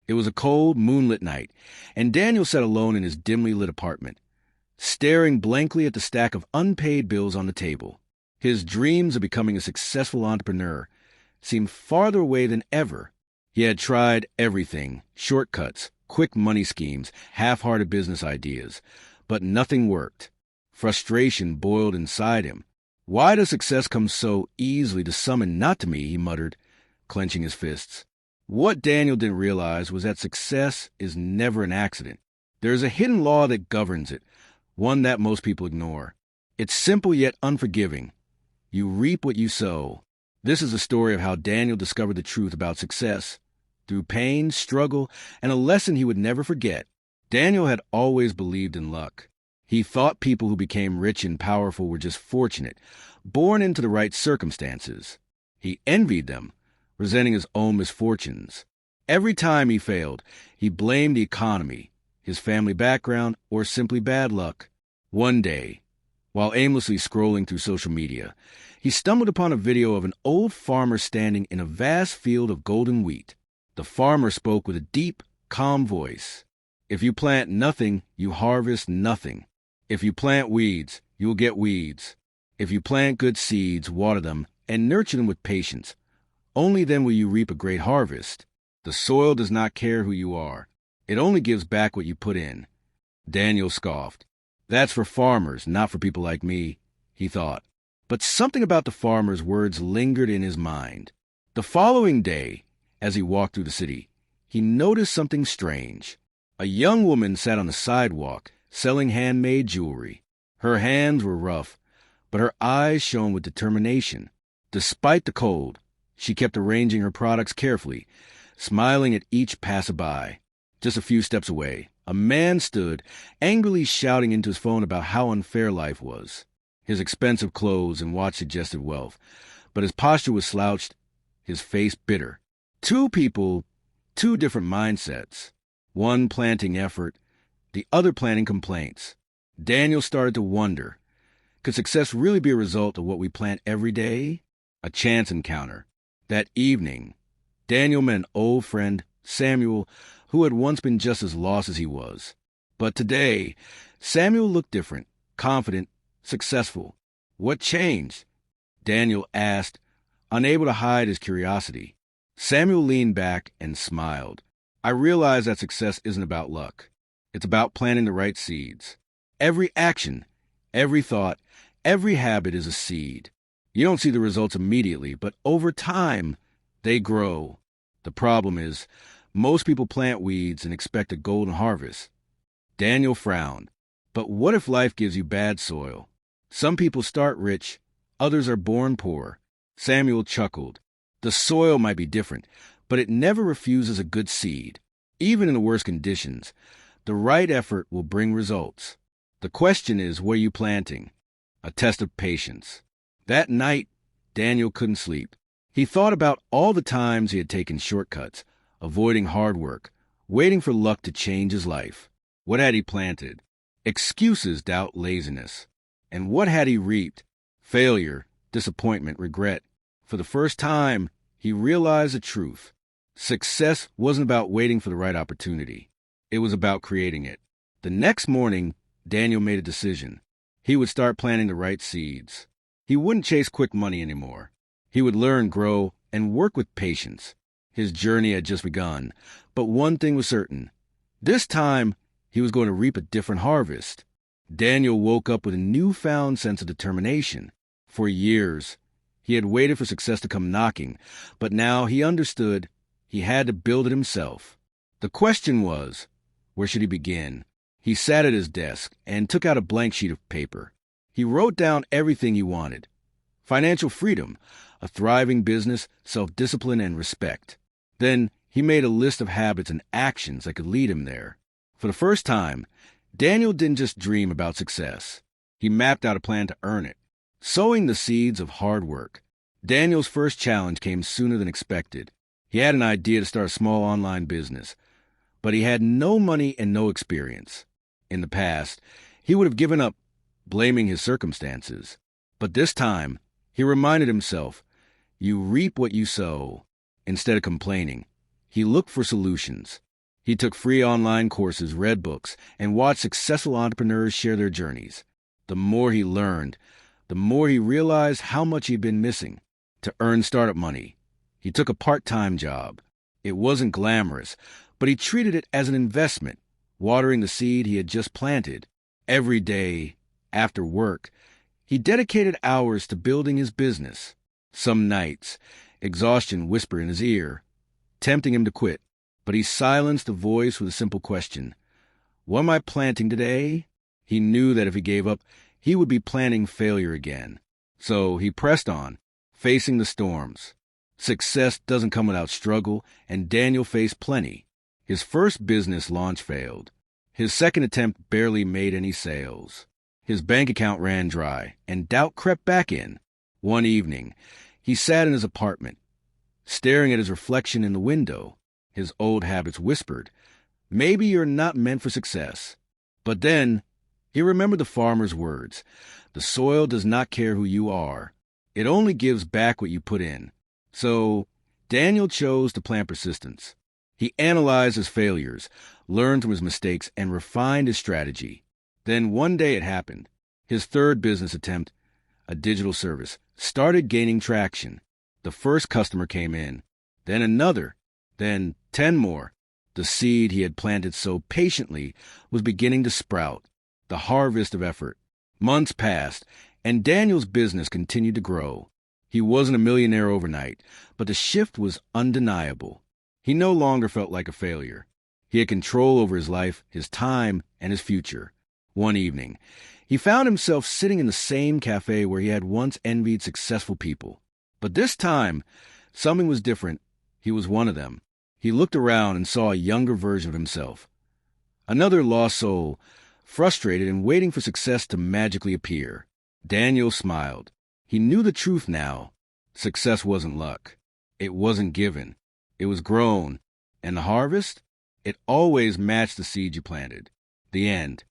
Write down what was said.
It was a cold, moonlit night, and Daniel sat alone in his dimly lit apartment, staring blankly at the stack of unpaid bills on the table. His dreams of becoming a successful entrepreneur seemed farther away than ever. He had tried everything: shortcuts, quick money schemes, half-hearted business ideas, but nothing worked. Frustration boiled inside him. "Why does success come so easily to some and not to me?" he muttered, clenching his fists. What Daniel didn't realize was that success is never an accident. There is a hidden law that governs it, one that most people ignore. It's simple yet unforgiving. You reap what you sow. This is a story of how Daniel discovered the truth about success. Through pain, struggle, and a lesson he would never forget, Daniel had always believed in luck. He thought people who became rich and powerful were just fortunate, born into the right circumstances. He envied them, resenting his own misfortunes. Every time he failed, he blamed the economy, his family background, or simply bad luck. One day, while aimlessly scrolling through social media, he stumbled upon a video of an old farmer standing in a vast field of golden wheat. The farmer spoke with a deep, calm voice. "If you plant nothing, you harvest nothing. If you plant weeds, you will get weeds. If you plant good seeds, water them, and nurture them with patience, only then will you reap a great harvest. The soil does not care who you are. It only gives back what you put in." Daniel scoffed. "That's for farmers, not for people like me," he thought. But something about the farmer's words lingered in his mind. The following day, as he walked through the city, he noticed something strange. A young woman sat on the sidewalk, selling handmade jewelry. Her hands were rough, but her eyes shone with determination. Despite the cold, she kept arranging her products carefully, smiling at each passerby. Just a few steps away, a man stood, angrily shouting into his phone about how unfair life was. His expensive clothes and watch suggested wealth, but his posture was slouched, his face bitter. Two people, two different mindsets. One planting effort, the other planting complaints. Daniel started to wonder, could success really be a result of what we plant every day? A chance encounter. That evening, Daniel met an old friend, Samuel, who had once been just as lost as he was. But today, Samuel looked different, confident, successful. What changed? Daniel asked, unable to hide his curiosity. Samuel leaned back and smiled. "I realize that success isn't about luck. It's about planting the right seeds. Every action, every thought, every habit is a seed. You don't see the results immediately, but over time, they grow. The problem is, most people plant weeds and expect a golden harvest." Daniel frowned. But what if life gives you bad soil? Some people start rich, others are born poor. Samuel chuckled. The soil might be different, but it never refuses a good seed. Even in the worst conditions, the right effort will bring results. The question is, what are you planting? A test of patience. That night, Daniel couldn't sleep. He thought about all the times he had taken shortcuts, avoiding hard work, waiting for luck to change his life. What had he planted? Excuses, doubt, laziness. And what had he reaped? Failure, disappointment, regret. For the first time, he realized the truth. Success wasn't about waiting for the right opportunity. It was about creating it. The next morning, Daniel made a decision. He would start planting the right seeds. He wouldn't chase quick money anymore. He would learn, grow, and work with patience. His journey had just begun, but one thing was certain. This time, he was going to reap a different harvest. Daniel woke up with a newfound sense of determination. For years, he had waited for success to come knocking, but now he understood he had to build it himself. The question was, where should he begin? He sat at his desk and took out a blank sheet of paper. He wrote down everything he wanted. Financial freedom, a thriving business, self-discipline, and respect. Then he made a list of habits and actions that could lead him there. For the first time, Daniel didn't just dream about success. He mapped out a plan to earn it, sowing the seeds of hard work. Daniel's first challenge came sooner than expected. He had an idea to start a small online business, but he had no money and no experience. In the past, he would have given up, blaming his circumstances. But this time, he reminded himself, you reap what you sow. Instead of complaining, he looked for solutions. He took free online courses, read books, and watched successful entrepreneurs share their journeys. The more he learned, the more he realized how much he'd been missing. To earn startup money, he took a part-time job. It wasn't glamorous, but he treated it as an investment, watering the seed he had just planted. Every day, after work, he dedicated hours to building his business. Some nights, exhaustion whispered in his ear, tempting him to quit. But he silenced the voice with a simple question. What am I planting today? He knew that if he gave up, he would be planting failure again. So he pressed on, facing the storms. Success doesn't come without struggle, and Daniel faced plenty. His first business launch failed. His second attempt barely made any sales. His bank account ran dry, and doubt crept back in. One evening, he sat in his apartment, staring at his reflection in the window. His old habits whispered, maybe you're not meant for success. But then, he remembered the farmer's words. The soil does not care who you are. It only gives back what you put in. So, Daniel chose to plant persistence. He analyzed his failures, learned from his mistakes, and refined his strategy. Then one day it happened. His third business attempt, a digital service, started gaining traction. The first customer came in, then another, then 10 more. The seed he had planted so patiently was beginning to sprout, the harvest of effort. Months passed, and Daniel's business continued to grow. He wasn't a millionaire overnight, but the shift was undeniable. He no longer felt like a failure. He had control over his life, his time, and his future. One evening, he found himself sitting in the same cafe where he had once envied successful people. But this time, something was different. He was one of them. He looked around and saw a younger version of himself. Another lost soul, frustrated and waiting for success to magically appear. Daniel smiled. He knew the truth now. Success wasn't luck. It wasn't given. It was grown. And the harvest? It always matched the seed you planted. The end.